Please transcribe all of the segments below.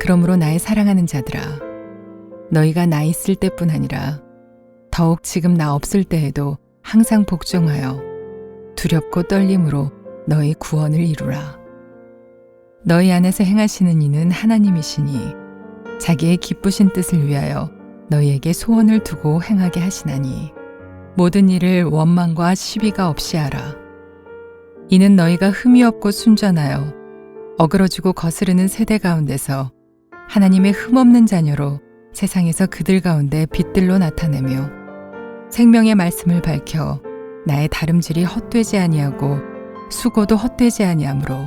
그러므로 나의 사랑하는 자들아, 너희가 나 있을 때뿐 아니라 더욱 지금 나 없을 때에도 항상 복종하여 두렵고 떨림으로 너희 구원을 이루라. 너희 안에서 행하시는 이는 하나님이시니 자기의 기쁘신 뜻을 위하여 너희에게 소원을 두고 행하게 하시나니 모든 일을 원망과 시비가 없이 하라. 이는 너희가 흠이 없고 순전하여 어그러지고 거스르는 세대 가운데서 하나님의 흠없는 자녀로 세상에서 그들 가운데 빛들로 나타내며 생명의 말씀을 밝혀 나의 다름질이 헛되지 아니하고 수고도 헛되지 아니하므로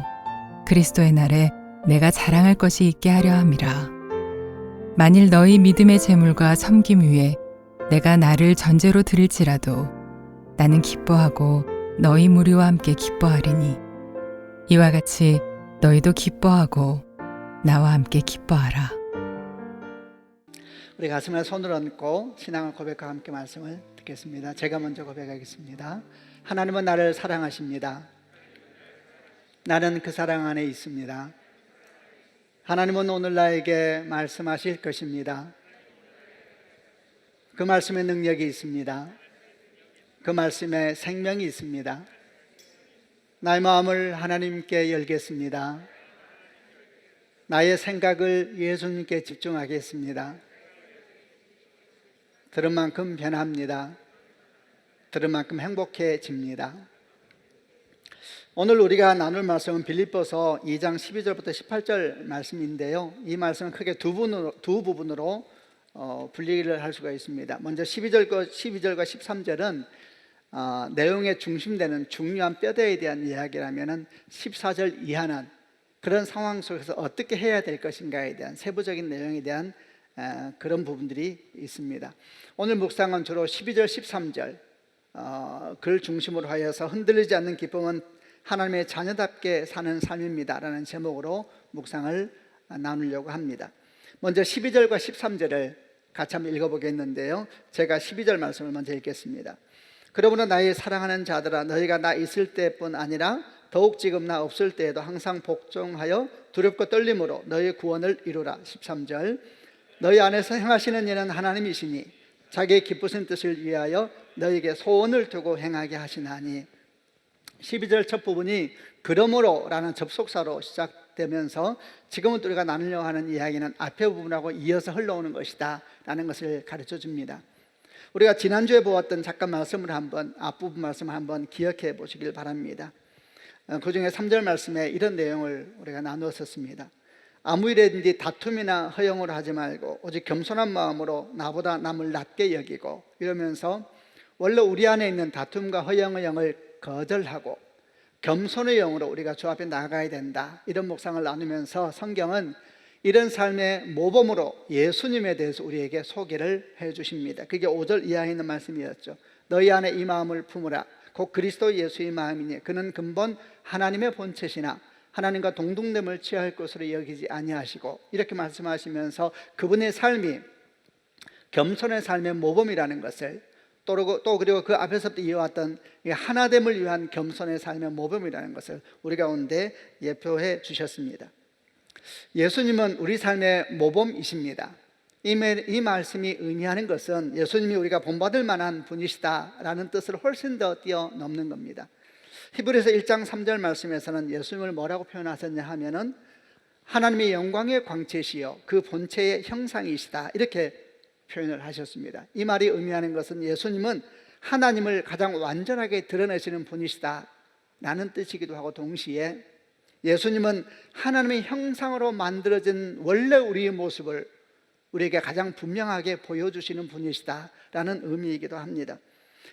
그리스도의 날에 내가 자랑할 것이 있게 하려 함이라. 만일 너희 믿음의 재물과 섬김 위에 내가 나를 전제로 드릴지라도 나는 기뻐하고 너희 무리와 함께 기뻐하리니 이와 같이 너희도 기뻐하고 나와 함께 기뻐하라. 우리 가슴에 손을 얹고 신앙을 고백과 함께 말씀을 듣겠습니다. 제가 먼저 고백하겠습니다. 하나님은 나를 사랑하십니다. 나는 그 사랑 안에 있습니다. 하나님은 오늘 나에게 말씀하실 것입니다. 그 말씀에 능력이 있습니다. 그 말씀에 생명이 있습니다. 나의 마음을 하나님께 열겠습니다. 나의 생각을 예수님께 집중하겠습니다. 들은 만큼 변합니다. 들은 만큼 행복해집니다. 오늘 우리가 나눌 말씀은 빌립보서 2장 12절부터 18절 말씀인데요, 이 말씀은 크게 두 부분으로 분리를 할 수가 있습니다. 먼저 12절과 13절은 내용에 중심되는 중요한 뼈대에 대한 이야기라면 14절 이하는 그런 상황 속에서 어떻게 해야 될 것인가에 대한 세부적인 내용에 대한 그런 부분들이 있습니다. 오늘 묵상은 주로 12절 13절 그를 중심으로 하여서 흔들리지 않는 기쁨은 하나님의 자녀답게 사는 삶입니다 라는 제목으로 묵상을 나누려고 합니다. 먼저 12절과 13절을 같이 한번 읽어보겠는데요, 제가 12절 말씀을 먼저 읽겠습니다. 그러므로 나의 사랑하는 자들아, 너희가 나 있을 때뿐 아니라 더욱 지금 나 없을 때에도 항상 복종하여 두렵고 떨림으로 너희의 구원을 이루라. 13절, 너희 안에서 행하시는 일은 하나님이시니 자기의 기쁘신 뜻을 위하여 너희에게 소원을 두고 행하게 하시나니. 12절 첫 부분이 그러므로 라는 접속사로 시작되면서 지금은 우리가 나누려고 하는 이야기는 앞에 부분하고 이어서 흘러오는 것이다 라는 것을 가르쳐 줍니다. 우리가 지난주에 보았던 잠깐 말씀을 앞부분 말씀을 한번 기억해 보시길 바랍니다. 그 중에 3절 말씀에 이런 내용을 우리가 나누었었습니다. 아무 일에든지 다툼이나 허영을 하지 말고 오직 겸손한 마음으로 나보다 남을 낮게 여기고, 이러면서 원래 우리 안에 있는 다툼과 허영의 영을 거절하고 겸손의 영으로 우리가 주 앞에 나가야 된다, 이런 묵상을 나누면서 성경은 이런 삶의 모범으로 예수님에 대해서 우리에게 소개를 해 주십니다. 그게 5절 이하에 있는 말씀이었죠. 너희 안에 이 마음을 품으라. 곧 그리스도 예수의 마음이니 그는 근본 하나님의 본체시나 하나님과 동등됨을 취할 것으로 여기지 아니하시고, 이렇게 말씀하시면서 그분의 삶이 겸손의 삶의 모범이라는 것을, 또 그리고 그 앞에서부터 이어왔던 하나됨을 위한 겸손의 삶의 모범이라는 것을 우리 가운데 예표해 주셨습니다. 예수님은 우리 삶의 모범이십니다. 이 말씀이 의미하는 것은 예수님이 우리가 본받을 만한 분이시다라는 뜻을 훨씬 더 뛰어넘는 겁니다. 히브리서 1장 3절 말씀에서는 예수님을 뭐라고 표현하셨냐 하면은 하나님의 영광의 광채시여 그 본체의 형상이시다, 이렇게 표현을 하셨습니다. 이 말이 의미하는 것은 예수님은 하나님을 가장 완전하게 드러내시는 분이시다 라는 뜻이기도 하고, 동시에 예수님은 하나님의 형상으로 만들어진 원래 우리의 모습을 우리에게 가장 분명하게 보여주시는 분이시다 라는 의미이기도 합니다.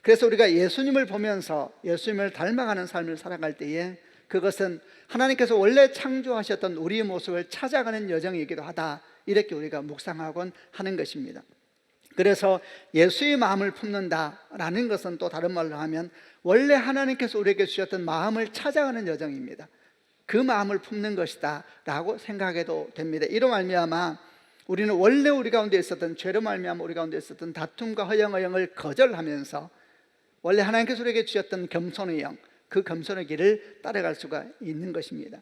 그래서 우리가 예수님을 보면서 예수님을 닮아가는 삶을 살아갈 때에 그것은 하나님께서 원래 창조하셨던 우리의 모습을 찾아가는 여정이기도 하다, 이렇게 우리가 묵상하곤 하는 것입니다. 그래서 예수의 마음을 품는다라는 것은 또 다른 말로 하면 원래 하나님께서 우리에게 주셨던 마음을 찾아가는 여정입니다. 그 마음을 품는 것이다 라고 생각해도 됩니다. 이로 말미암아 우리는 원래 우리 가운데 있었던, 죄로 말미암아 우리 가운데 있었던 다툼과 허영의 영을 거절하면서 원래 하나님께서 우리에게 주셨던 겸손의 영, 그 겸손의 길을 따라갈 수가 있는 것입니다.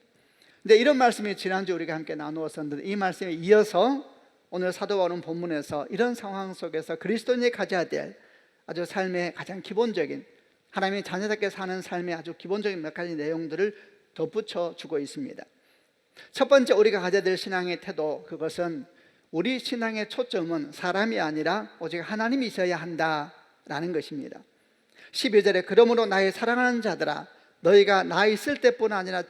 근데 이런 말씀이 지난주 우리가 함께 나누었었는데, 이 말씀에 이어서 오늘 사도 바울은 본문에서 이런 상황 속에서 그리스도인이 가져야 될 아주 삶의 가장 기본적인, 하나님의 자녀답게 사는 삶의 아주 기본적인 몇 가지 내용들을 덧붙여 주고 있습니다. 첫 번째 우리가 가져야 될 신앙의 태도, 그것은 우리 신앙의 초점은 사람이 아니라 오직 하나님이셔야 한다라는 것입니다. 12절에 그러므로 나의 사랑하는 자들아, 너희가 나 있을 때뿐 아니라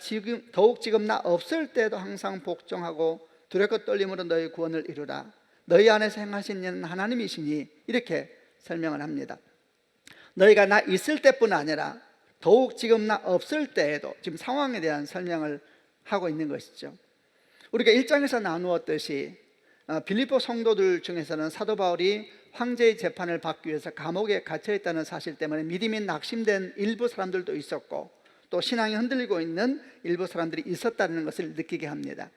더욱 지금 나 없을 때도 항상 복종하고 두렵고 떨림으로 너희 구원을 이루라. 너희 안에서 행하신 이는 하나님이시니, 이렇게 설명을 합니다. 너희가 나 있을 때뿐 아니라 더욱 지금 나 없을 때에도, 지금 상황에 대한 설명을 하고 있는 것이죠. 우리가 1장에서 나누었듯이 빌립보 성도들 중에서는 사도 바울이 황제의 재판을 받기 위해서 감옥에 갇혀 있다는 사실 때문에 믿음이 낙심된 일부 사람들도 있었고, 또 신앙이 흔들리고 있는 일부 사람들이 있었다는 것을 느끼게 합니다.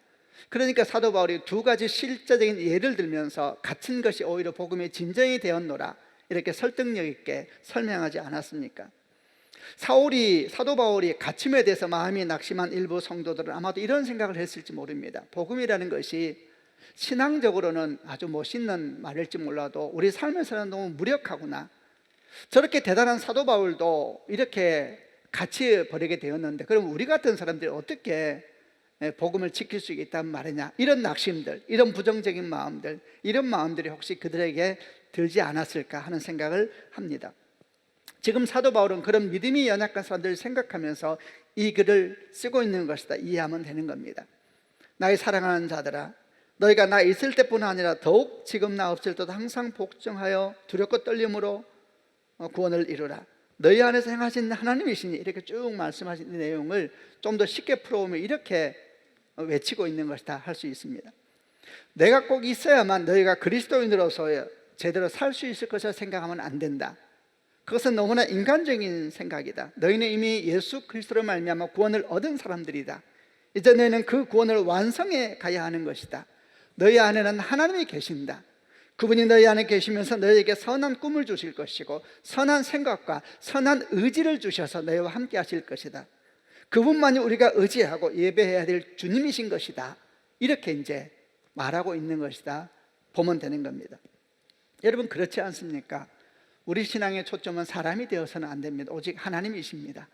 그러니까 사도 바울이 두 가지 실제적인 예를 들면서 갇힌 것이 오히려 복음의 진정이 되었노라, 이렇게 설득력 있게 설명하지 않았습니까? 사도 바울이 갇힘에 대해서 마음이 낙심한 일부 성도들은 아마도 이런 생각을 했을지 모릅니다. 복음이라는 것이 신앙적으로는 아주 멋있는 말일지 몰라도 우리 삶에서는 너무 무력하구나, 저렇게 대단한 사도 바울도 이렇게 갇혀버리게 되었는데 그럼 우리 같은 사람들이 어떻게 복음을 지킬 수 있단 말이냐, 이런 낙심들, 이런 부정적인 마음들, 이런 마음들이 혹시 그들에게 들지 않았을까 하는 생각을 합니다. 지금 사도 바울은 그런 믿음이 연약한 사람들을 생각하면서 이 글을 쓰고 있는 것이다, 이해하면 되는 겁니다. 나의 사랑하는 자들아, 너희가 나 있을 때뿐 아니라 더욱 지금 나 없을 때도 항상 복종하여 두렵고 떨림으로 구원을 이루라. 너희 안에서 행하신 하나님이시니, 이렇게 쭉 말씀하신 이 내용을 좀 더 쉽게 풀어오면 이렇게 외치고 있는 것이다 할 수 있습니다. 내가 꼭 있어야만 너희가 그리스도인으로서 제대로 살 수 있을 것이라 생각하면 안 된다. 그것은 너무나 인간적인 생각이다. 너희는 이미 예수 그리스도로 말미암아 구원을 얻은 사람들이다. 이제 너희는 그 구원을 완성해 가야 하는 것이다. 너희 안에는 하나님이 계신다. 그분이 너희 안에 계시면서 너희에게 선한 꿈을 주실 것이고 선한 생각과 선한 의지를 주셔서 너희와 함께 하실 것이다. 그분만이 우리가 의지하고 예배해야 될 주님이신 것이다. 이렇게 이제 말하고 있는 것이다 보면 되는 겁니다. 여러분, 그렇지 않습니까? 우리 신앙의 초점은 사람이 되어서는 안 됩니다. 오직 하나님이십니다.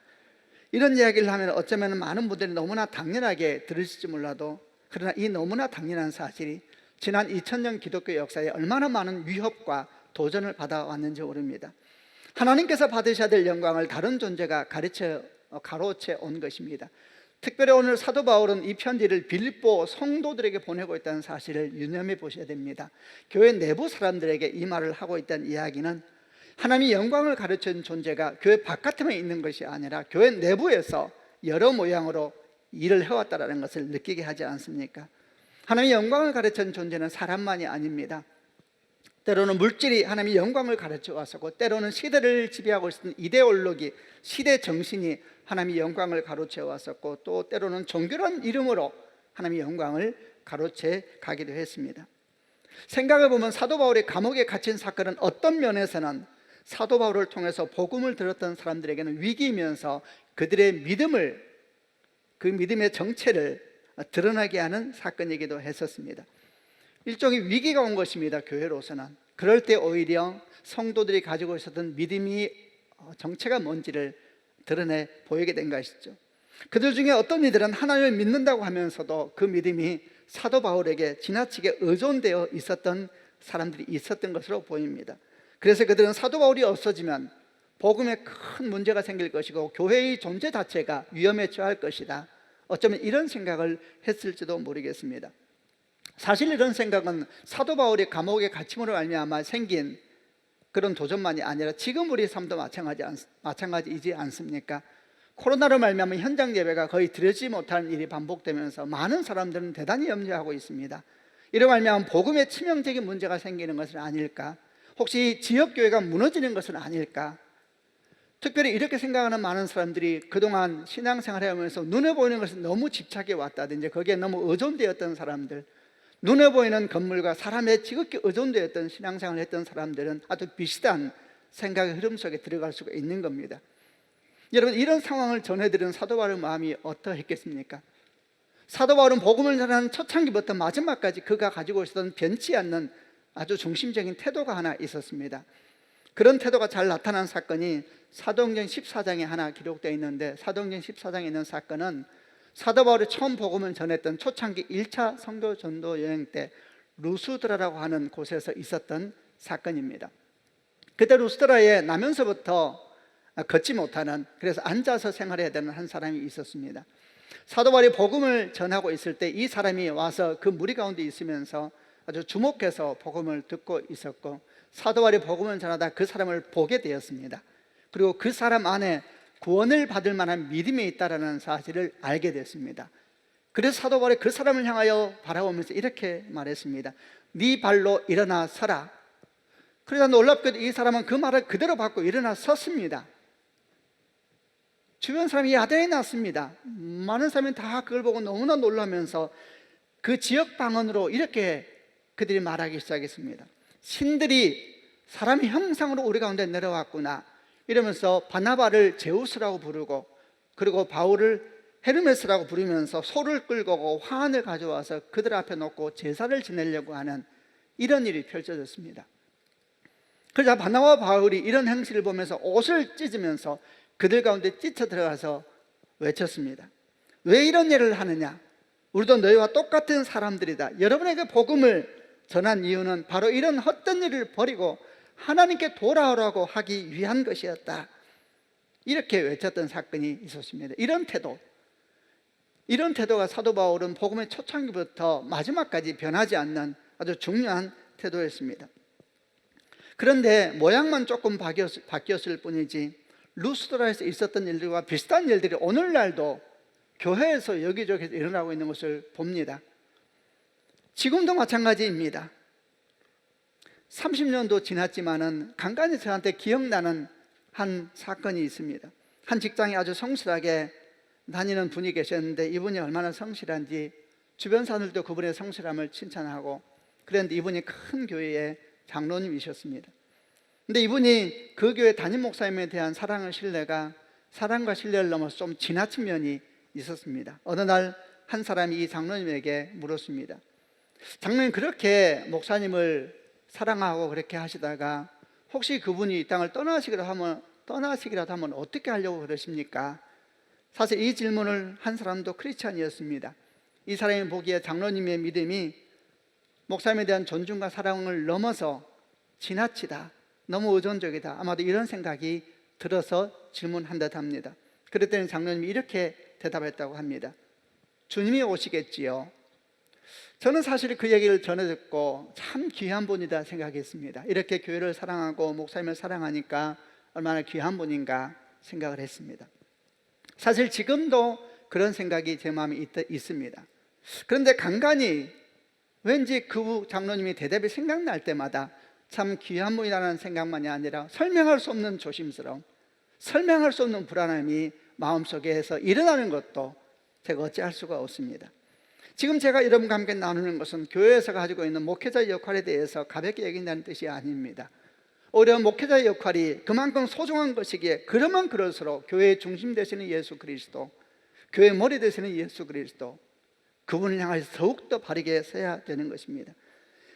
이런 이야기를 하면 어쩌면 많은 분들이 너무나 당연하게 들으실지 몰라도, 그러나 이 너무나 당연한 사실이 지난 2000년 기독교 역사에 얼마나 많은 위협과 도전을 받아왔는지 모릅니다. 하나님께서 받으셔야 될 영광을 다른 존재가 가로채 온 것입니다. 특별히 오늘 사도 바울은 이 편지를 빌립보 성도들에게 보내고 있다는 사실을 유념해 보셔야 됩니다. 교회 내부 사람들에게 이 말을 하고 있다는 이야기는 하나님이 영광을 가르치는 존재가 교회 바깥에만 있는 것이 아니라 교회 내부에서 여러 모양으로 일을 해왔다는 것을 느끼게 하지 않습니까? 하나님이 영광을 가르치는 존재는 사람만이 아닙니다. 때로는 물질이 하나님이 영광을 가르쳐 왔었고, 때로는 시대를 지배하고 있었던 이데올로기, 시대 정신이 하나님이 영광을 가르쳐 왔었고, 또 때로는 종교란 이름으로 하나님이 영광을 가르쳐 가기도 했습니다. 생각해 보면 사도 바울이 감옥에 갇힌 사건은 어떤 면에서는 사도 바울을 통해서 복음을 들었던 사람들에게는 위기이면서 그들의 믿음을, 그 믿음의 정체를 드러나게 하는 사건이기도 했었습니다. 일종의 위기가 온 것입니다. 교회로서는. 그럴 때 오히려 성도들이 가지고 있었던 믿음이 정체가 뭔지를 드러내 보이게 된 것이죠. 그들 중에 어떤 이들은 하나님을 믿는다고 하면서도 그 믿음이 사도 바울에게 지나치게 의존되어 있었던 사람들이 있었던 것으로 보입니다. 그래서 그들은 사도 바울이 없어지면 복음에 큰 문제가 생길 것이고 교회의 존재 자체가 위험에 처할 것이다, 어쩌면 이런 생각을 했을지도 모르겠습니다. 사실 이런 생각은 사도 바울이 감옥에 갇힘으로 말미암아 생긴 그런 도전만이 아니라 지금 우리 삶도 마찬가지이지 않습니까? 코로나로 말미암아 현장 예배가 거의 드려지지 못하는 일이 반복되면서 많은 사람들은 대단히 염려하고 있습니다. 이로 말미암아 복음에 치명적인 문제가 생기는 것은 아닐까? 혹시 지역교회가 무너지는 것은 아닐까? 특별히 이렇게 생각하는 많은 사람들이 그동안 신앙생활을 하면서 눈에 보이는 것을 너무 집착해 왔다든지 거기에 너무 의존되었던 사람들, 눈에 보이는 건물과 사람의 지극히 의존되었던 신앙생활을 했던 사람들은 아주 비슷한 생각의 흐름 속에 들어갈 수가 있는 겁니다. 여러분, 이런 상황을 전해드리는 사도 바울의 마음이 어떠했겠습니까? 사도 바울은 복음을 전하는 초창기부터 마지막까지 그가 가지고 있었던 변치 않는 아주 중심적인 태도가 하나 있었습니다. 그런 태도가 잘 나타난 사건이 사도행전 14장에 하나 기록되어 있는데, 사도행전 14장에 있는 사건은 사도 바울이 처음 복음을 전했던 초창기 1차 선교 전도 여행 때 루스드라라고 하는 곳에서 있었던 사건입니다. 그때 루스드라에 나면서부터 걷지 못하는, 그래서 앉아서 생활해야 되는 한 사람이 있었습니다. 사도 바울이 복음을 전하고 있을 때 이 사람이 와서 그 무리 가운데 있으면서 아주 주목해서 복음을 듣고 있었고, 사도 바울이 복음을 전하다 그 사람을 보게 되었습니다. 그리고 그 사람 안에 구원을 받을 만한 믿음이 있다는 사실을 알게 됐습니다. 그래서 사도 바울이 그 사람을 향하여 바라보면서 이렇게 말했습니다. 네 발로 일어나 서라. 그러자 놀랍게도 이 사람은 그 말을 그대로 받고 일어나 섰습니다. 주변 사람이 야단이 났습니다. 많은 사람이 다 그걸 보고 너무나 놀라면서 그 지역 방언으로 이렇게 그들이 말하기 시작했습니다. 신들이 사람의 형상으로 우리 가운데 내려왔구나, 이러면서 바나바를 제우스라고 부르고, 그리고 바울을 헤르메스라고 부르면서 소를 끌고 오고 화환을 가져와서 그들 앞에 놓고 제사를 지내려고 하는 이런 일이 펼쳐졌습니다. 그러자 바나바와 바울이 이런 행실을 보면서 옷을 찢으면서 그들 가운데 찢어 들어가서 외쳤습니다. 왜 이런 일을 하느냐? 우리도 너희와 똑같은 사람들이다. 여러분에게 복음을 전한 이유는 바로 이런 헛된 일을 버리고 하나님께 돌아오라고 하기 위한 것이었다. 이렇게 외쳤던 사건이 있었습니다. 이런 태도가 사도 바울은 복음의 초창기부터 마지막까지 변하지 않는 아주 중요한 태도였습니다. 그런데 모양만 조금 바뀌었을 뿐이지 루스드라에서 있었던 일들과 비슷한 일들이 오늘날도 교회에서 여기저기 일어나고 있는 것을 봅니다. 지금도 마찬가지입니다. 30년도 지났지만은 간간히 저한테 기억나는 한 사건이 있습니다. 한 직장에 아주 성실하게 다니는 분이 계셨는데, 이분이 얼마나 성실한지 주변 사람들도 그분의 성실함을 칭찬하고, 그런데 이분이 큰 교회의 장로님이셨습니다. 근데 이분이 그 교회 담임 목사님에 대한 사랑과 신뢰를 넘어서 좀 지나친 면이 있었습니다. 어느 날 한 사람이 이 장로님에게 물었습니다. 장로님, 그렇게 목사님을 사랑하고 그렇게 하시다가 혹시 그분이 이 땅을 떠나시기라도 하면 어떻게 하려고 그러십니까? 사실 이 질문을 한 사람도 크리스찬이었습니다. 이 사람이 보기에 장로님의 믿음이 목사님에 대한 존중과 사랑을 넘어서 지나치다, 너무 의존적이다, 아마도 이런 생각이 들어서 질문한 듯 합니다. 그랬더니 장로님이 이렇게 대답했다고 합니다. 주님이 오시겠지요. 저는 사실 그 얘기를 전해 듣고 참 귀한 분이다 생각했습니다. 이렇게 교회를 사랑하고 목사님을 사랑하니까 얼마나 귀한 분인가 생각을 했습니다. 사실 지금도 그런 생각이 제 마음에 있습니다. 그런데 간간히 왠지 그 장로님이 대답이 생각날 때마다 참 귀한 분이라는 생각만이 아니라 설명할 수 없는 조심스러움, 설명할 수 없는 불안함이 마음속에서 일어나는 것도 제가 어찌할 수가 없습니다. 지금 제가 여러분과 함께 나누는 것은 교회에서 가지고 있는 목회자의 역할에 대해서 가볍게 얘기한다는 뜻이 아닙니다. 오히려 목회자의 역할이 그만큼 소중한 것이기에 그러면 그럴수록 교회의 중심 되시는 예수 그리스도, 교회의 머리 되시는 예수 그리스도, 그분을 향해서 더욱더 바르게 서야 되는 것입니다.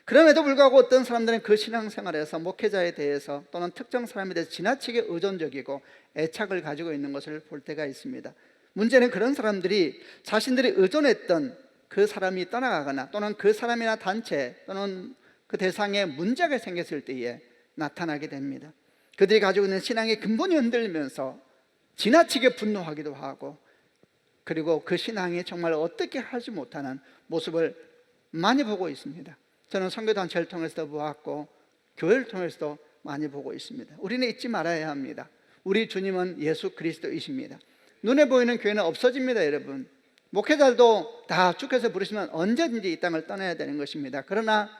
그럼에도 불구하고 어떤 사람들은 그 신앙생활에서 목회자에 대해서 또는 특정 사람에 대해서 지나치게 의존적이고 애착을 가지고 있는 것을 볼 때가 있습니다. 문제는 그런 사람들이 자신들이 의존했던 그 사람이 떠나가거나 또는 그 사람이나 단체 또는 그 대상에 문제가 생겼을 때에 나타나게 됩니다. 그들이 가지고 있는 신앙의 근본이 흔들리면서 지나치게 분노하기도 하고, 그리고 그 신앙이 정말 어떻게 하지 못하는 모습을 많이 보고 있습니다. 저는 선교단체를 통해서도 보았고 교회를 통해서도 많이 보고 있습니다. 우리는 잊지 말아야 합니다. 우리 주님은 예수 그리스도이십니다. 눈에 보이는 교회는 없어집니다. 여러분, 목회자들도 다 주께서 부르시면 언제든지 이 땅을 떠나야 되는 것입니다. 그러나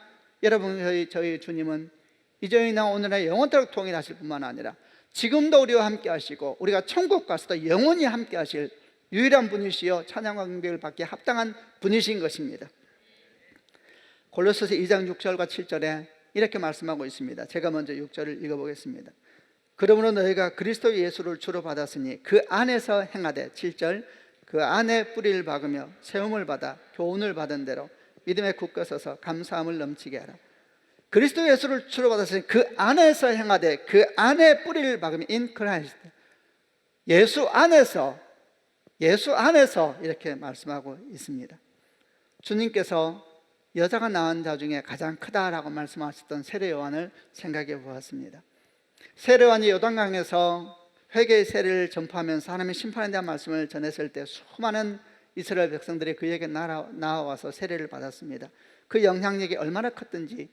여러분, 저희 주님은 이전이나 오늘날 영원토록 통일하실 뿐만 아니라 지금도 우리와 함께 하시고 우리가 천국 가서도 영원히 함께 하실 유일한 분이시여 찬양과 경배를 받기에 합당한 분이신 것입니다. 골로새서 2장 6절과 7절에 이렇게 말씀하고 있습니다. 제가 먼저 6절을 읽어보겠습니다. 그러므로 너희가 그리스도 예수를 주로 받았으니 그 안에서 행하되, 7절, 그 안에 뿌리를 박으며 세움을 받아 교훈을 받은 대로 믿음에 굳게 서서 감사함을 넘치게 하라. 그리스도 예수를 주로 받았으니 그 안에서 행하되 그 안에 뿌리를 박으며 in Christ. 예수 안에서 이렇게 말씀하고 있습니다. 주님께서 여자가 낳은 자 중에 가장 크다라고 말씀하셨던 세례 요한을 생각해 보았습니다. 세례 요한이 요단강에서 회개의 세례를 전파하면서 하나님의 심판에 대한 말씀을 전했을 때 수많은 이스라엘 백성들이 그에게 나와서 세례를 받았습니다. 그 영향력이 얼마나 컸든지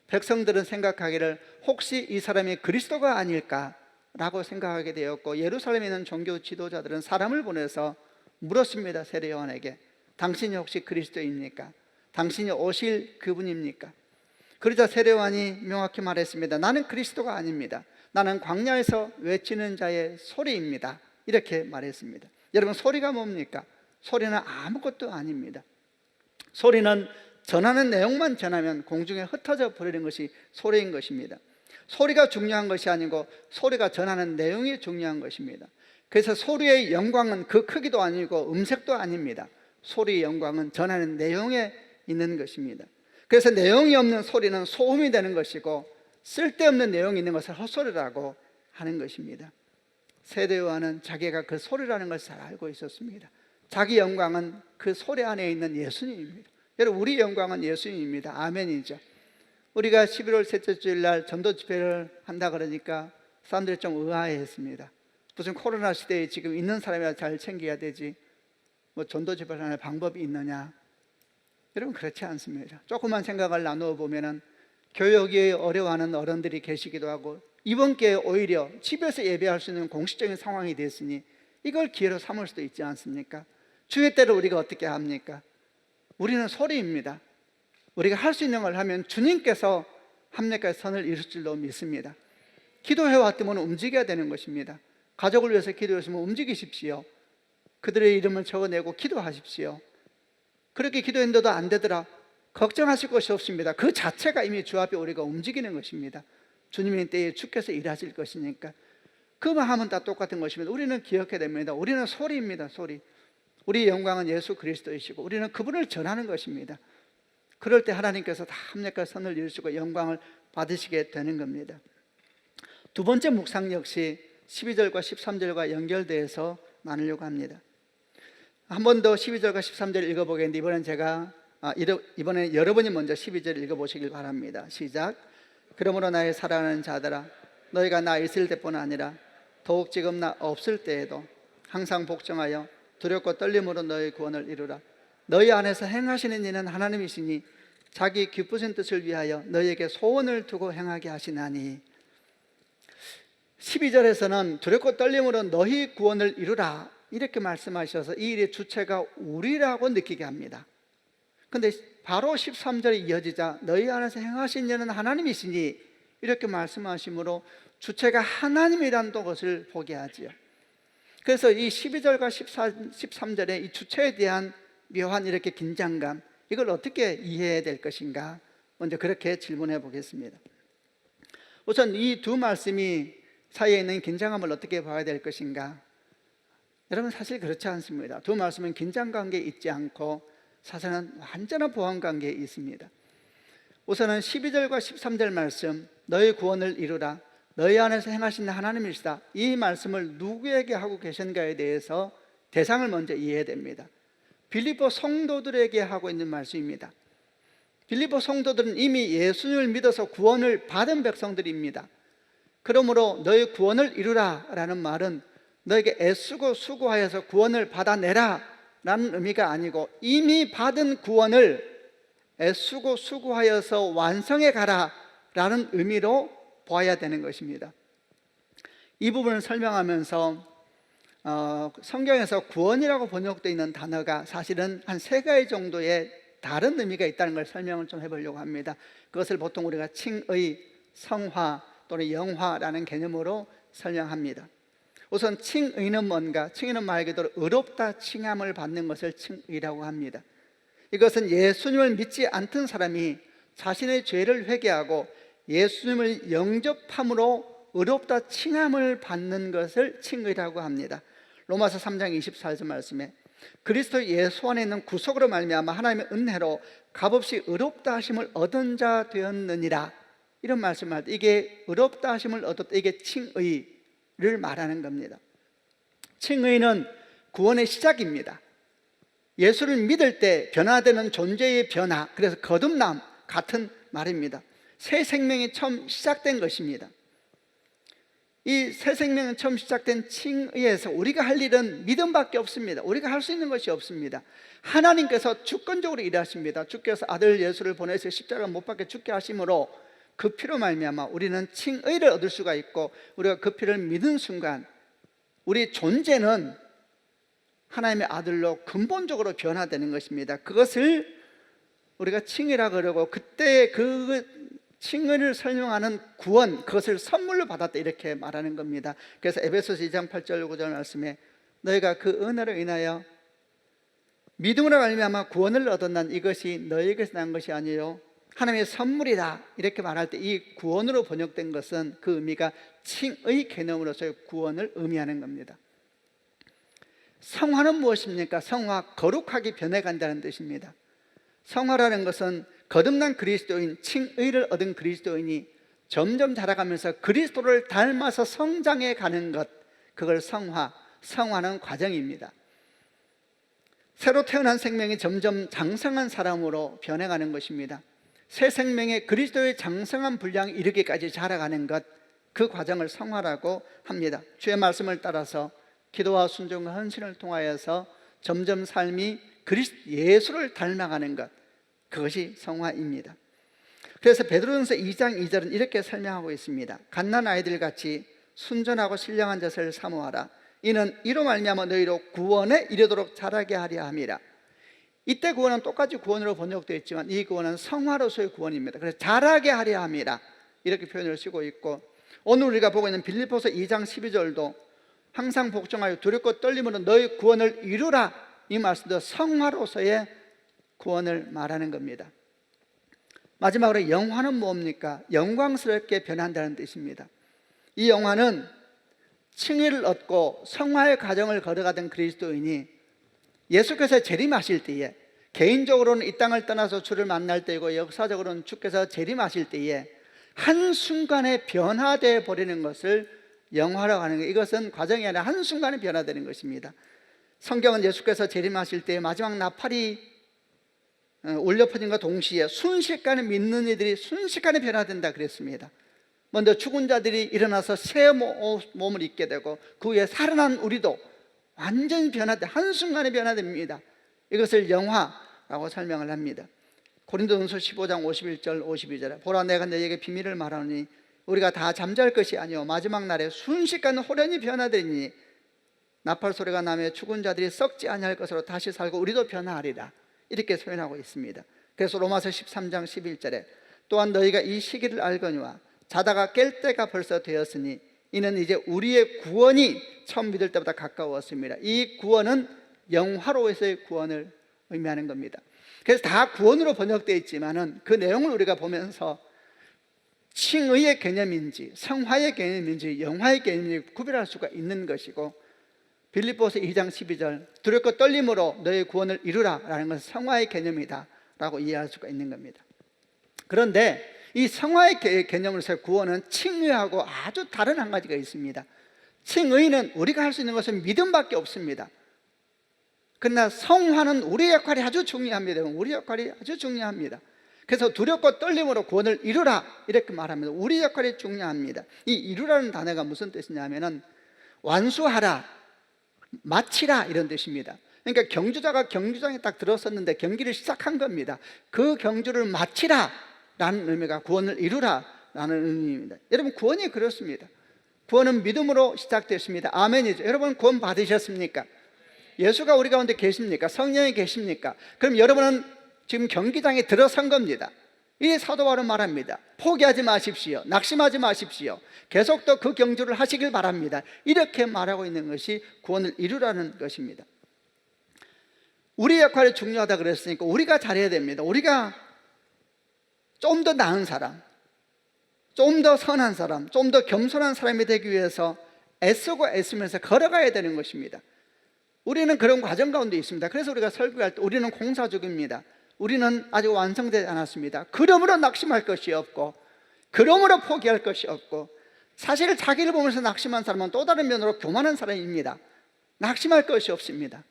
백성들은 생각하기를 혹시 이 사람이 그리스도가 아닐까라고 생각하게 되었고, 예루살렘에 있는 종교 지도자들은 사람을 보내서 물었습니다. 세례 요한에게 당신이 혹시 그리스도입니까? 당신이 오실 그분입니까? 그러자 세례 요한이 명확히 말했습니다. 나는 그리스도가 아닙니다. 나는 광야에서 외치는 자의 소리입니다. 이렇게 말했습니다. 여러분, 소리가 뭡니까? 소리는 아무것도 아닙니다. 소리는 전하는 내용만 전하면 공중에 흩어져 버리는 것이 소리인 것입니다. 소리가 중요한 것이 아니고 소리가 전하는 내용이 중요한 것입니다. 그래서 소리의 영광은 그 크기도 아니고 음색도 아닙니다. 소리의 영광은 전하는 내용에 있는 것입니다. 그래서 내용이 없는 소리는 소음이 되는 것이고 쓸데없는 내용이 있는 것을 헛소리라고 하는 것입니다. 세례 요한은 자기가 그 소리라는 것을 잘 알고 있었습니다. 자기 영광은 그 소리 안에 있는 예수님입니다. 여러분, 우리 영광은 예수님입니다. 아멘이죠. 우리가 11월 셋째 주일날 전도 집회를 한다 그러니까 사람들이 좀 의아해했습니다. 무슨 코로나 시대에 지금 있는 사람이야 잘 챙겨야 되지, 뭐 전도 집회를 하는 방법이 있느냐? 여러분, 그렇지 않습니다. 조금만 생각을 나누어 보면은 교육이 어려워하는 어른들이 계시기도 하고, 이번 기회에 오히려 집에서 예배할 수 있는 공식적인 상황이 됐으니 이걸 기회로 삼을 수도 있지 않습니까? 주의 때를 우리가 어떻게 합니까? 우리는 소리입니다. 우리가 할 수 있는 걸 하면 주님께서 합력과 선을 이룰 줄로 믿습니다. 기도해왔더면 움직여야 되는 것입니다. 가족을 위해서 기도했으면 움직이십시오. 그들의 이름을 적어내고 기도하십시오. 그렇게 기도했는데도 안 되더라, 걱정하실 것이 없습니다. 그 자체가 이미 주 앞에 우리가 움직이는 것입니다. 주님의 때에 주께서 일하실 것이니까 그만 하면 다 똑같은 것입니다. 우리는 기억해야 됩니다. 우리는 소리입니다. 소리. 우리의 영광은 예수 그리스도이시고 우리는 그분을 전하는 것입니다. 그럴 때 하나님께서 다 합력과 선을 이루시고 영광을 받으시게 되는 겁니다. 두 번째 묵상 역시 12절과 13절과 연결돼서 나누려고 합니다. 한 번 더 12절과 13절 읽어보겠는데, 이번에 여러분이 먼저 12절 읽어보시길 바랍니다. 시작. 그러므로 나의 사랑하는 자들아, 너희가 나 있을 때뿐 아니라 더욱 지금 나 없을 때에도 항상 복종하여 두렵고 떨림으로 너희 구원을 이루라. 너희 안에서 행하시는 이는 하나님이시니 자기 기쁘신 뜻을 위하여 너희에게 소원을 두고 행하게 하시나니. 12절에서는 두렵고 떨림으로 너희 구원을 이루라 이렇게 말씀하셔서 이 일의 주체가 우리라고 느끼게 합니다. 그런데 바로 13절이 이어지자 너희 안에서 행하신 이는 하나님이시니 이렇게 말씀하시므로 주체가 하나님이라는 것을 보게 하지요. 그래서 이 12절과 13절의 이 주체에 대한 묘한 이렇게 긴장감, 이걸 어떻게 이해해야 될 것인가? 먼저 그렇게 질문해 보겠습니다. 우선 이 두 말씀이 사이에 있는 긴장감을 어떻게 봐야 될 것인가? 여러분, 사실 그렇지 않습니다. 두 말씀은 긴장관계에 있지 않고 사실은 완전한 보완관계에 있습니다. 우선은 12절과 13절 말씀, 너희 구원을 이루라, 너희 안에서 행하신 하나님이시다, 이 말씀을 누구에게 하고 계신가에 대해서 대상을 먼저 이해해야 됩니다. 빌립보 성도들에게 하고 있는 말씀입니다. 빌립보 성도들은 이미 예수님을 믿어서 구원을 받은 백성들입니다. 그러므로 너희 구원을 이루라 라는 말은 너에게 애쓰고 수고하여서 구원을 받아내라 라는 의미가 아니고, 이미 받은 구원을 애쓰고 수고하여서 완성해 가라 라는 의미로 보아야 되는 것입니다. 이 부분을 설명하면서 성경에서 구원이라고 번역되어 있는 단어가 사실은 한 세 가지 정도의 다른 의미가 있다는 걸 설명을 좀 해보려고 합니다. 그것을 보통 우리가 칭의, 성화 또는 영화라는 개념으로 설명합니다. 우선 칭의는 뭔가? 칭의는 말 그대로 의롭다 칭함을 받는 것을 칭의라고 합니다. 이것은 예수님을 믿지 않던 사람이 자신의 죄를 회개하고 예수님을 영접함으로 의롭다 칭함을 받는 것을 칭의라고 합니다. 로마서 3장 24절 말씀에 그리스도 예수 안에 있는 구속으로 말미암아 하나님의 은혜로 값없이 의롭다 하심을 얻은 자 되었느니라. 이런 말씀을 할 때 이게 의롭다 하심을 얻었다, 이게 칭의를 말하는 겁니다. 칭의는 구원의 시작입니다. 예수를 믿을 때 변화되는 존재의 변화, 그래서 거듭남 같은 말입니다. 새 생명이 처음 시작된 것입니다. 이 새 생명이 처음 시작된 칭의에서 우리가 할 일은 믿음밖에 없습니다. 우리가 할 수 있는 것이 없습니다. 하나님께서 주권적으로 일하십니다. 주께서 아들 예수를 보내서 십자가 못 박혀 죽게 하심으로 그 피로 말미암아 우리는 칭의를 얻을 수가 있고, 우리가 그 피를 믿은 순간 우리 존재는 하나님의 아들로 근본적으로 변화되는 것입니다. 그것을 우리가 칭의라 그러고, 그때 그 칭의를 설명하는 구원, 그것을 선물로 받았다 이렇게 말하는 겁니다. 그래서 에베소서 2장 8절 9절 말씀에 너희가 그 은혜로 인하여 믿음으로 말미암아 구원을 얻었난 이것이 너희에게서 난 것이 아니요 하나님의 선물이다 이렇게 말할 때 이 구원으로 번역된 것은 그 의미가 칭의 개념으로서의 구원을 의미하는 겁니다. 성화는 무엇입니까? 성화, 거룩하게 변해간다는 뜻입니다. 성화라는 것은 거듭난 그리스도인, 칭의를 얻은 그리스도인이 점점 자라가면서 그리스도를 닮아서 성장해 가는 것, 그걸 성화, 성화는 과정입니다. 새로 태어난 생명이 점점 장성한 사람으로 변해가는 것입니다. 새 생명의 그리스도의 장성한 분량에 이르기까지 자라가는 것, 그 과정을 성화라고 합니다. 주의 말씀을 따라서 기도와 순종과 헌신을 통하여서 점점 삶이 예수를 닮아가는 것, 그것이 성화입니다. 그래서 베드로전서 2장 2절은 이렇게 설명하고 있습니다. 갓난 아이들 같이 순전하고 신령한 젖을 사모하라. 이는 이로 말미암아 너희로 구원에 이르도록 자라게 하려 함이라. 이때 구원은 똑같이 구원으로 번역되어 있지만 이 구원은 성화로서의 구원입니다. 그래서 자라게 하려 함이라 이렇게 표현을 쓰고 있고, 오늘 우리가 보고 있는 빌립보서 2장 12절도 항상 복종하여 두렵고 떨림으로 너희 구원을 이루라, 이 말씀도 성화로서의 구원을 말하는 겁니다. 마지막으로 영화는 뭡니까? 영광스럽게 변한다는 뜻입니다. 이 영화는 칭의를 얻고 성화의 과정을 걸어가던 그리스도인이 예수께서 재림하실 때에, 개인적으로는 이 땅을 떠나서 주를 만날 때이고 역사적으로는 주께서 재림하실 때에 한순간에 변화되어 버리는 것을 영화라고 하는 거예요. 이것은 과정이 아니라 한순간에 변화되는 것입니다. 성경은 예수께서 재림하실 때에 마지막 나팔이 울려 퍼진과 동시에 순식간에 믿는 이들이 순식간에 변화된다 그랬습니다. 먼저 죽은 자들이 일어나서 새 몸을 입게 되고 그 후에 살아난 우리도 완전히 변화돼, 한순간에 변화됩니다. 이것을 영화라고 설명을 합니다. 고린도전서 15장 51절 52절에 보라 내가 너희에게 비밀을 말하노니 우리가 다 잠잘 것이 아니요 마지막 날에 순식간 호련히 변화되니 나팔 소리가 나며 죽은 자들이 썩지 아니할 것으로 다시 살고 우리도 변화하리라, 이렇게 표현하고 있습니다. 그래서 로마서 13장 11절에 또한 너희가 이 시기를 알거니와 자다가 깰 때가 벌써 되었으니 이는 이제 우리의 구원이 처음 믿을 때보다 가까웠습니다. 이 구원은 영화로에서의 구원을 의미하는 겁니다. 그래서 다 구원으로 번역되어 있지만은 그 내용을 우리가 보면서 칭의의 개념인지 성화의 개념인지 영화의 개념인지 구별할 수가 있는 것이고, 빌립보서 2장 12절 두렵고 떨림으로 너의 구원을 이루라 라는 것은 성화의 개념이다 라고 이해할 수가 있는 겁니다. 그런데 이 성화의 개념으로서의 구원은 칭의하고 아주 다른 한 가지가 있습니다. 칭의는 우리가 할 수 있는 것은 믿음밖에 없습니다. 그러나 성화는 우리의 역할이 아주 중요합니다. 우리 역할이 아주 중요합니다. 그래서 두렵고 떨림으로 구원을 이루라 이렇게 말합니다. 우리 역할이 중요합니다. 이 이루라는 단어가 무슨 뜻이냐면은 완수하라, 마치라 이런 뜻입니다. 그러니까 경주자가 경주장에 딱 들어섰는데 경기를 시작한 겁니다. 그 경주를 마치라 라는 의미가 구원을 이루라 라는 의미입니다. 여러분, 구원이 그렇습니다. 구원은 믿음으로 시작됐습니다. 아멘이죠. 여러분 구원 받으셨습니까? 예수가 우리 가운데 계십니까? 성령이 계십니까? 그럼 여러분은 지금 경기장에 들어선 겁니다. 이 사도 바울은 말합니다. 포기하지 마십시오. 낙심하지 마십시오. 계속 또 그 경주를 하시길 바랍니다. 이렇게 말하고 있는 것이 구원을 이루라는 것입니다. 우리 역할이 중요하다 그랬으니까 우리가 잘해야 됩니다. 우리가 좀 더 나은 사람, 좀 더 선한 사람, 좀 더 겸손한 사람이 되기 위해서 애쓰고 애쓰면서 걸어가야 되는 것입니다. 우리는 그런 과정 가운데 있습니다. 그래서 우리가 설교할 때 우리는 공사 중입니다. 우리는 아직 완성되지 않았습니다. 그러므로 낙심할 것이 없고, 그러므로 포기할 것이 없고, 사실 자기를 보면서 낙심한 사람은 또 다른 면으로 교만한 사람입니다. 낙심할 것이 없습니다.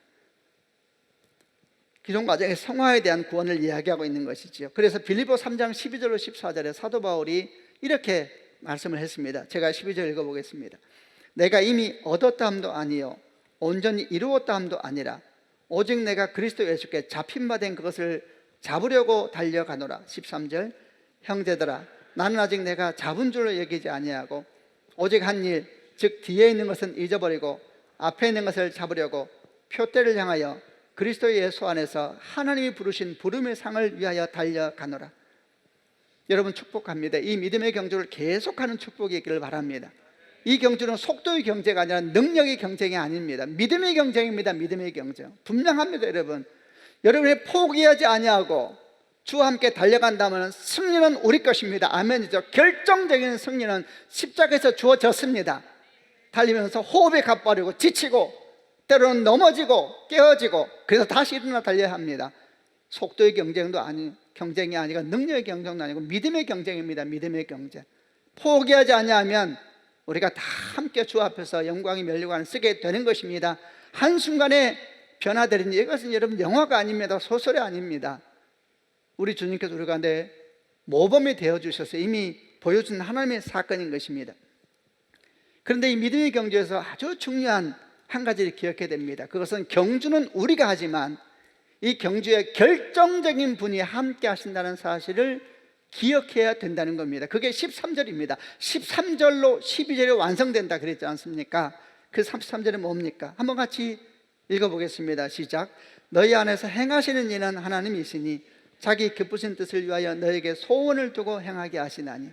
기존 과정의 성화에 대한 구원을 이야기하고 있는 것이지요. 그래서 빌립보 3장 12절로 14절에 사도 바울이 이렇게 말씀을 했습니다. 제가 12절 읽어보겠습니다. 내가 이미 얻었다 함도 아니요 온전히 이루었다 함도 아니라 오직 내가 그리스도 예수께 잡힌 바 된 그것을 잡으려고 달려가노라. 13절 형제들아 나는 아직 내가 잡은 줄로 여기지 아니하고 오직 한 일 즉 뒤에 있는 것은 잊어버리고 앞에 있는 것을 잡으려고 표대를 향하여 그리스도 예수 안에서 하나님이 부르신 부름의 상을 위하여 달려가노라. 여러분 축복합니다. 이 믿음의 경주를 계속하는 축복이 있기를 바랍니다. 이 경주는 속도의 경제가 아니라 능력의 경쟁이 아닙니다. 믿음의 경쟁입니다. 믿음의 경쟁. 분명합니다. 여러분이 포기하지 아니하고 주와 함께 달려간다면 승리는 우리 것입니다. 아멘이죠. 결정적인 승리는 십자가에서 주어졌습니다. 달리면서 호흡이 가빠르고 지치고 때로는 넘어지고 깨어지고 그래서 다시 일어나 달려야 합니다. 속도의 경쟁도 경쟁이 아니고 능력의 경쟁도 아니고 믿음의 경쟁입니다. 믿음의 경쟁. 포기하지 아니하면 우리가 다 함께 주 앞에서 영광의 면류관을 쓰게 되는 것입니다. 한순간에 변화되는 이것은 여러분 영화가 아닙니다. 소설이 아닙니다. 우리 주님께서 우리 가운데 모범이 되어주셔서 이미 보여준 하나님의 사건인 것입니다. 그런데 이 믿음의 경주에서 아주 중요한 한 가지를 기억해야 됩니다. 그것은 경주는 우리가 하지만 이 경주에 결정적인 분이 함께 하신다는 사실을 기억해야 된다는 겁니다. 그게 13절입니다 13절로 12절이 완성된다 그랬지 않습니까? 그 33절은 뭡니까? 한번 같이 읽어보겠습니다. 시작. 너희 안에서 행하시는 이는 하나님이시니 자기 기쁘신 뜻을 위하여 너에게 소원을 두고 행하게 하시나니.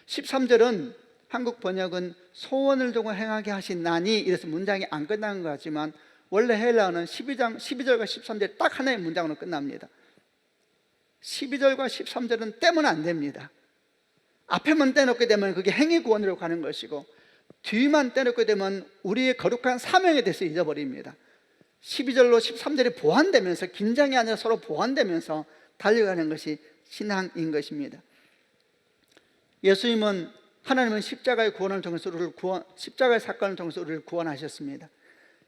13절은 한국 번역은 소원을 두고 행하게 하시나니 이래서 문장이 안 끝난 것 같지만 원래 헬라어는 12절과 13절 딱 하나의 문장으로 끝납니다. 12절과 13절은 떼면 안 됩니다. 앞에만 떼놓게 되면 그게 행위 구원으로 가는 것이고 뒤만 떼놓게 되면 우리의 거룩한 사명에 대해서 잊어버립니다. 12절로 13절이 보완되면서 긴장이 아니라 서로 보완되면서 달려가는 것이 신앙인 것입니다. 하나님은 십자가의 구원을 통해서 십자가의 사건을 통해서 우리를 구원하셨습니다.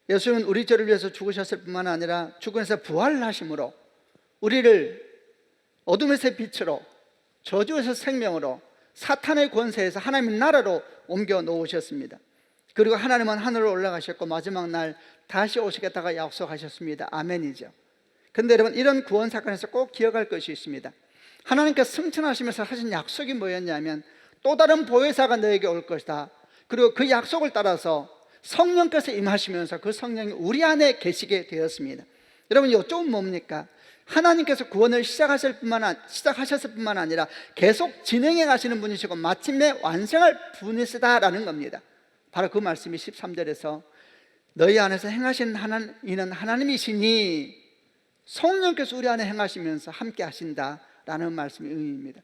예수님은 우리 죄를 위해서 죽으셨을 뿐만 아니라 죽음에서 부활하심으로 우리를 어둠에서 빛으로 저주에서 생명으로 사탄의 권세에서 하나님의 나라로 옮겨 놓으셨습니다. 그리고 하나님은 하늘로 올라가셨고 마지막 날 다시 오시겠다가 약속하셨습니다. 아멘이죠. 그런데 여러분 이런 구원 사건에서 꼭 기억할 것이 있습니다. 하나님께서 승천하시면서 하신 약속이 뭐였냐면 또 다른 보혜사가 너에게 올 것이다. 그리고 그 약속을 따라서 성령께서 임하시면서 그 성령이 우리 안에 계시게 되었습니다. 여러분 이쪽은 뭡니까? 하나님께서 구원을 시작하셨을 뿐만 아니라 계속 진행해 가시는 분이시고 마침내 완성할 분이시다라는 겁니다. 바로 그 말씀이 13절에서 너희 안에서 행하시는 이는 하나님이시니 성령께서 우리 안에 행하시면서 함께 하신다라는 말씀의 의미입니다.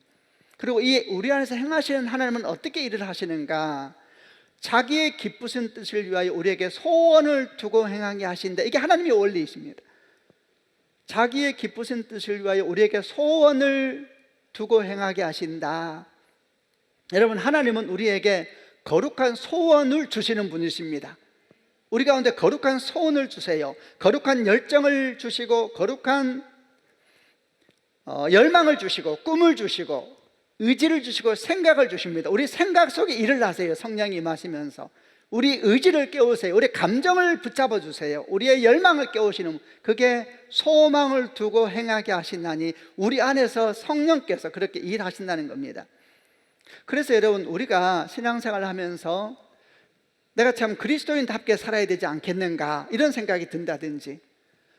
그리고 이 우리 안에서 행하시는 하나님은 어떻게 일을 하시는가? 자기의 기쁘신 뜻을 위하여 우리에게 소원을 두고 행하게 하신다. 이게 하나님의 원리이십니다. 자기의 기쁘신 뜻을 위하여 우리에게 소원을 두고 행하게 하신다. 여러분 하나님은 우리에게 거룩한 소원을 주시는 분이십니다. 우리 가운데 거룩한 소원을 주세요. 거룩한 열정을 주시고 거룩한 열망을 주시고 꿈을 주시고 의지를 주시고 생각을 주십니다. 우리 생각 속에 일을 하세요. 성령이 임하시면서 우리 의지를 깨우세요. 우리 감정을 붙잡아 주세요. 우리의 열망을 깨우시는, 그게 소망을 두고 행하게 하시나니 우리 안에서 성령께서 그렇게 일하신다는 겁니다. 그래서 여러분 우리가 신앙생활을 하면서 내가 참 그리스도인답게 살아야 되지 않겠는가 이런 생각이 든다든지,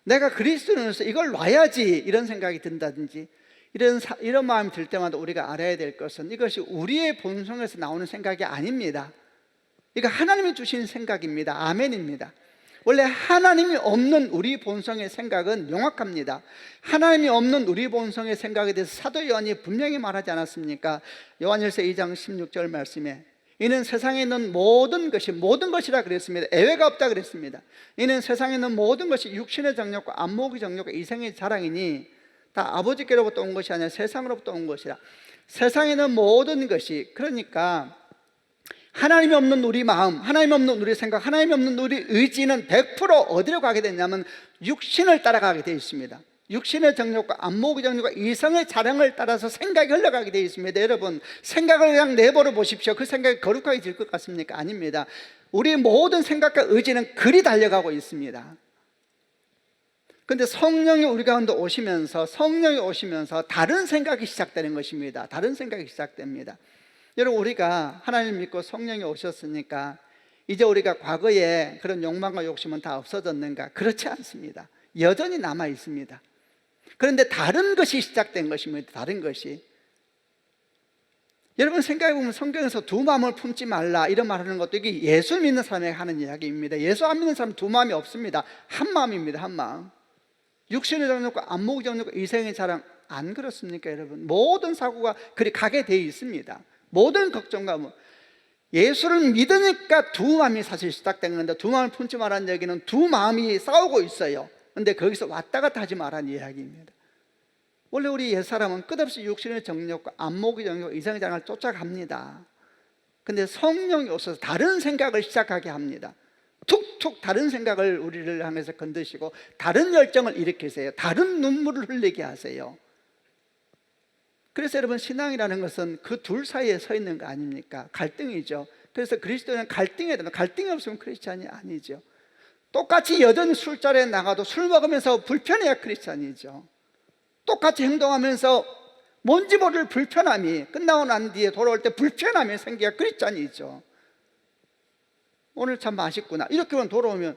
내가 그리스도인으로서 이걸 놔야지 이런 생각이 든다든지, 이런 마음이 들 때마다 우리가 알아야 될 것은 이것이 우리의 본성에서 나오는 생각이 아닙니다. 이거 하나님이 주신 생각입니다. 아멘입니다. 원래 하나님이 없는 우리 본성의 생각은 명확합니다. 하나님이 없는 우리 본성의 생각에 대해서 사도 요한이 분명히 말하지 않았습니까? 요한일서 2장 16절 말씀에 이는 세상에 있는 모든 것이라 그랬습니다. 예외가 없다 그랬습니다. 이는 세상에 있는 모든 것이 육신의 정욕과 안목의 정욕과 이생의 자랑이니 다 아버지께로부터 온 것이 아니라 세상으로부터 온 것이라. 세상에 있는 모든 것이, 그러니까 하나님이 없는 우리 마음, 하나님 없는 우리 생각, 하나님이 없는 우리 의지는 100% 어디로 가게 되냐면 육신을 따라가게 되어 있습니다. 육신의 정욕과 안목의 정욕과 이성의 자랑을 따라서 생각이 흘러가게 되어 있습니다. 여러분, 생각을 그냥 내버려 보십시오. 그 생각이 거룩하게 될 것 같습니까? 아닙니다. 우리 모든 생각과 의지는 그리 달려가고 있습니다. 그런데 성령이 우리 가운데 오시면서, 성령이 오시면서 다른 생각이 시작되는 것입니다. 다른 생각이 시작됩니다. 여러분, 우리가 하나님 믿고 성령이 오셨으니까 이제 우리가 과거에 그런 욕망과 욕심은 다 없어졌는가? 그렇지 않습니다. 여전히 남아 있습니다. 그런데 다른 것이 시작된 것입니다. 다른 것이. 여러분, 생각해보면 성경에서 두 마음을 품지 말라 이런 말하는 것도 이게 예수 믿는 사람에게 하는 이야기입니다. 예수 안 믿는 사람은 두 마음이 없습니다. 한 마음입니다. 한 마음. 육신의 정욕과 안목의 정욕과 이생의 자랑, 안 그렇습니까 여러분? 모든 사고가 그리 가게 돼 있습니다. 모든 걱정과 예수를 믿으니까 두 마음이 사실 시작된 건데, 두 마음을 품지 말라는 얘기는 두 마음이 싸우고 있어요. 근데 거기서 왔다 갔다 하지 말라는 이야기입니다. 원래 우리 옛사람은 끝없이 육신의 정욕과 안목의 정욕과 이성의 자랑을 쫓아갑니다. 근데 성령이 오셔서 다른 생각을 시작하게 합니다. 툭툭 다른 생각을 우리를 향해서 건드시고 다른 열정을 일으키세요. 다른 눈물을 흘리게 하세요. 그래서 여러분, 신앙이라는 것은 그 둘 사이에 서 있는 거 아닙니까? 갈등이죠. 그래서 그리스도는 갈등해야 됩니다. 갈등이 없으면 크리스찬이 아니죠. 똑같이 여전히 술자리에 나가도 술 먹으면서 불편해야 크리스찬이죠. 똑같이 행동하면서 뭔지 모를 불편함이 끝나고 난 뒤에 돌아올 때 불편함이 생겨야 크리스찬이죠. 오늘 참 맛있구나 이렇게만 돌아오면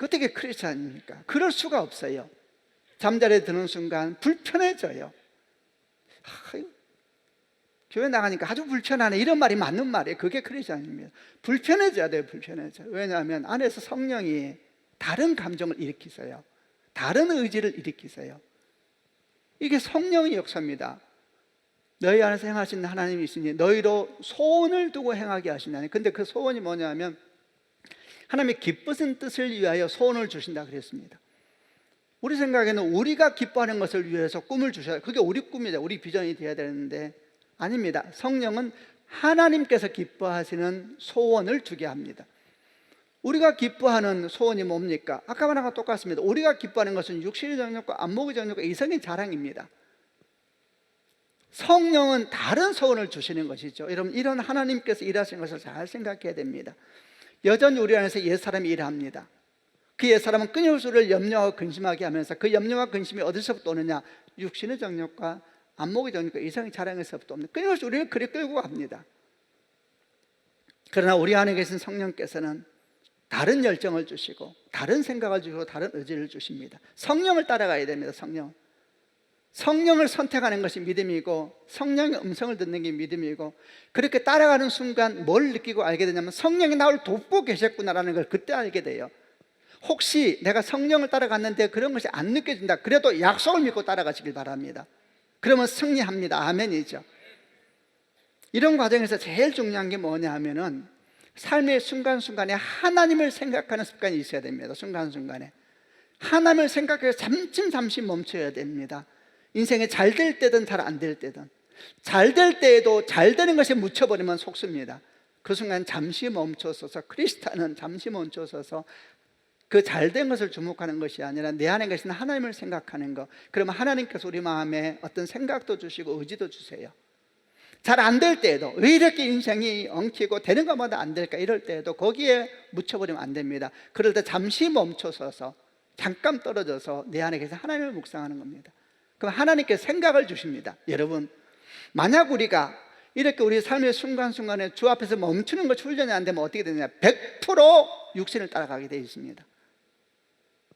어떻게 크리스찬입니까? 그럴 수가 없어요. 잠자리에 드는 순간 불편해져요. 교회 나가니까 아주 불편하네 이런 말이 맞는 말이에요. 그게 크리스찬입니다. 불편해져야 돼요. 불편해져요. 왜냐하면 안에서 성령이 다른 감정을 일으키세요. 다른 의지를 일으키세요. 이게 성령의 역사입니다. 너희 안에서 행하시는 하나님이 있으니 너희로 소원을 두고 행하게 하시나니. 근데 그 소원이 뭐냐면 하나님의 기쁘신 뜻을 위하여 소원을 주신다 그랬습니다. 우리 생각에는 우리가 기뻐하는 것을 위해서 꿈을 주셔야, 그게 우리 꿈이다, 우리 비전이 되어야 되는데 아닙니다. 성령은 하나님께서 기뻐하시는 소원을 주게 합니다. 우리가 기뻐하는 소원이 뭡니까? 아까 말한 거 똑같습니다. 우리가 기뻐하는 것은 육신의 정욕과 안목의 정욕과 이성의 자랑입니다. 성령은 다른 소원을 주시는 것이죠. 여러분, 이런 하나님께서 일하시는 것을 잘 생각해야 됩니다. 여전히 우리 안에서 옛사람이 일합니다. 그 옛사람은 끊임없이 우리를 염려하고 근심하게 하면서 그 염려와 근심이 어디서부터 오느냐? 육신의 정욕과 안목의 정욕과 이성의 자랑에서부터 옵니다. 끊임없이 우리를 그리 끌고 갑니다. 그러나 우리 안에 계신 성령께서는 다른 열정을 주시고 다른 생각을 주시고 다른 의지를 주십니다. 성령을 따라가야 됩니다. 성령을 선택하는 것이 믿음이고 성령의 음성을 듣는 게 믿음이고, 그렇게 따라가는 순간 뭘 느끼고 알게 되냐면 성령이 나를 돕고 계셨구나라는 걸 그때 알게 돼요. 혹시 내가 성령을 따라갔는데 그런 것이 안 느껴진다, 그래도 약속을 믿고 따라가시길 바랍니다. 그러면 승리합니다. 아멘이죠. 이런 과정에서 제일 중요한 게 뭐냐 하면은 삶의 순간순간에 하나님을 생각하는 습관이 있어야 됩니다. 순간순간에 하나님을 생각해서 잠시 멈춰야 됩니다. 인생에 잘 될 때든 잘 안 될 때든, 잘 될 때에도 잘 되는 것에 묻혀버리면 속습니다. 그 순간 잠시 멈춰서서, 크리스찬은 잠시 멈춰서서 그 잘된 것을 주목하는 것이 아니라 내 안에 계신 하나님을 생각하는 것. 그러면 하나님께서 우리 마음에 어떤 생각도 주시고 의지도 주세요. 잘 안 될 때에도, 왜 이렇게 인생이 엉키고 되는 것마다 안 될까 이럴 때에도 거기에 묻혀버리면 안 됩니다. 그럴 때 잠시 멈춰서서 잠깐 떨어져서 내 안에 계신 하나님을 묵상하는 겁니다. 그럼 하나님께서 생각을 주십니다. 여러분, 만약 우리가 이렇게 우리 삶의 순간순간에 주 앞에서 멈추는 것 훈련이 안 되면 어떻게 되느냐? 100% 육신을 따라가게 되어 있습니다.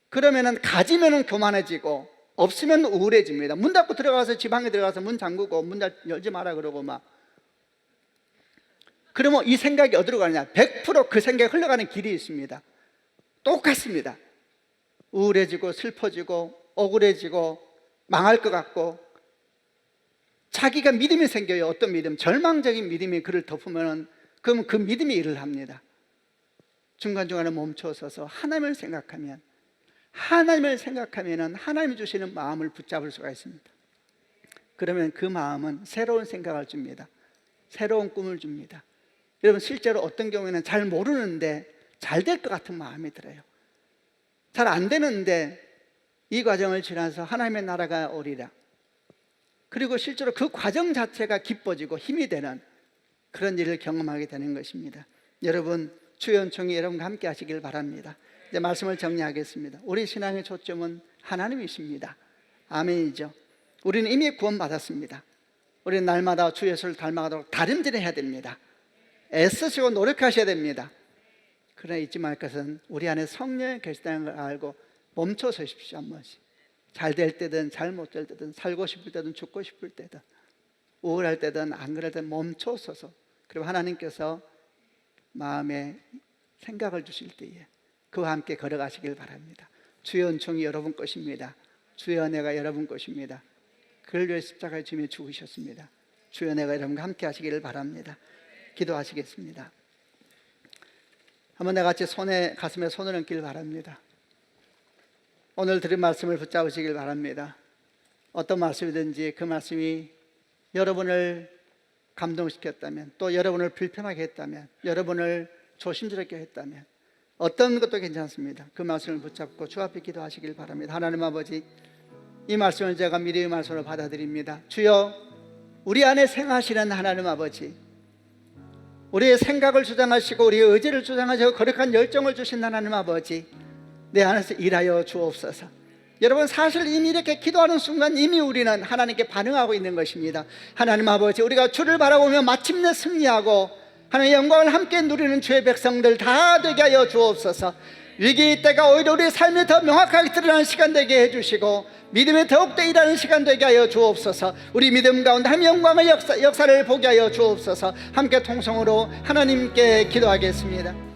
그러면은 가지면은 교만해지고 없으면 우울해집니다. 문 닫고 들어가서 지방에 들어가서 문 잠그고 문 열지 마라 그러고 막, 그러면 이 생각이 어디로 가느냐? 100% 그 생각이 흘러가는 길이 있습니다. 똑같습니다. 우울해지고 슬퍼지고 억울해지고 망할 것 같고 자기가 믿음이 생겨요. 어떤 믿음? 절망적인 믿음이 그를 덮으면 그럼 그 믿음이 일을 합니다. 중간중간에 멈춰서서 하나님을 생각하면 하나님이 주시는 마음을 붙잡을 수가 있습니다. 그러면 그 마음은 새로운 생각을 줍니다. 새로운 꿈을 줍니다. 여러분, 실제로 어떤 경우에는 잘 모르는데 잘 될 것 같은 마음이 들어요. 잘 안 되는데 이 과정을 지나서 하나님의 나라가 오리라. 그리고 실제로 그 과정 자체가 기뻐지고 힘이 되는 그런 일을 경험하게 되는 것입니다. 여러분, 주의 은총이 여러분과 함께 하시길 바랍니다. 이제 말씀을 정리하겠습니다. 우리 신앙의 초점은 하나님이십니다. 아멘이죠. 우리는 이미 구원받았습니다. 우리는 날마다 주 예수를 닮아가도록 다름질해야 됩니다. 애쓰시고 노력하셔야 됩니다. 그러나 잊지 말 것은 우리 안에 성령이 계시다는 걸 알고 멈춰 서십시오. 한 번씩. 잘 될 때든 잘 못 될 때든, 살고 싶을 때든 죽고 싶을 때든, 우울할 때든 안 그럴 때든 멈춰 서서, 그리고 하나님께서 마음에 생각을 주실 때에 그와 함께 걸어가시길 바랍니다. 주의 은총이 여러분 것입니다. 주의 은혜가 여러분 것입니다. 그를 위해 십자가에 주님이 죽으셨습니다. 주의 은혜가 여러분과 함께 하시기를 바랍니다. 기도하시겠습니다. 한번 다 같이 가슴에 손을 얹기를 바랍니다. 오늘 들은 말씀을 붙잡으시길 바랍니다. 어떤 말씀이든지 그 말씀이 여러분을 감동시켰다면, 또 여러분을 불편하게 했다면, 여러분을 조심스럽게 했다면 어떤 것도 괜찮습니다. 그 말씀을 붙잡고 주 앞에 기도하시길 바랍니다. 하나님 아버지, 이 말씀을 제가 미래의 말씀으로 받아들입니다. 주여, 우리 안에 생하시는 하나님 아버지, 우리의 생각을 주장하시고 우리의 의지를 주장하시고 거룩한 열정을 주신 하나님 아버지, 내 안에서 일하여 주옵소서. 여러분, 사실 이미 이렇게 기도하는 순간 이미 우리는 하나님께 반응하고 있는 것입니다. 하나님 아버지, 우리가 주를 바라보며 마침내 승리하고 하나님의 영광을 함께 누리는 주의 백성들 다 되게 하여 주옵소서. 위기 때가 오히려 우리의 삶이 더 명확하게 드러나는 시간 되게 해주시고 믿음에 더욱더 일하는 시간 되게 하여 주옵소서. 우리 믿음 가운데 하나님의 영광의 역사를 보게 하여 주옵소서. 함께 통성으로 하나님께 기도하겠습니다.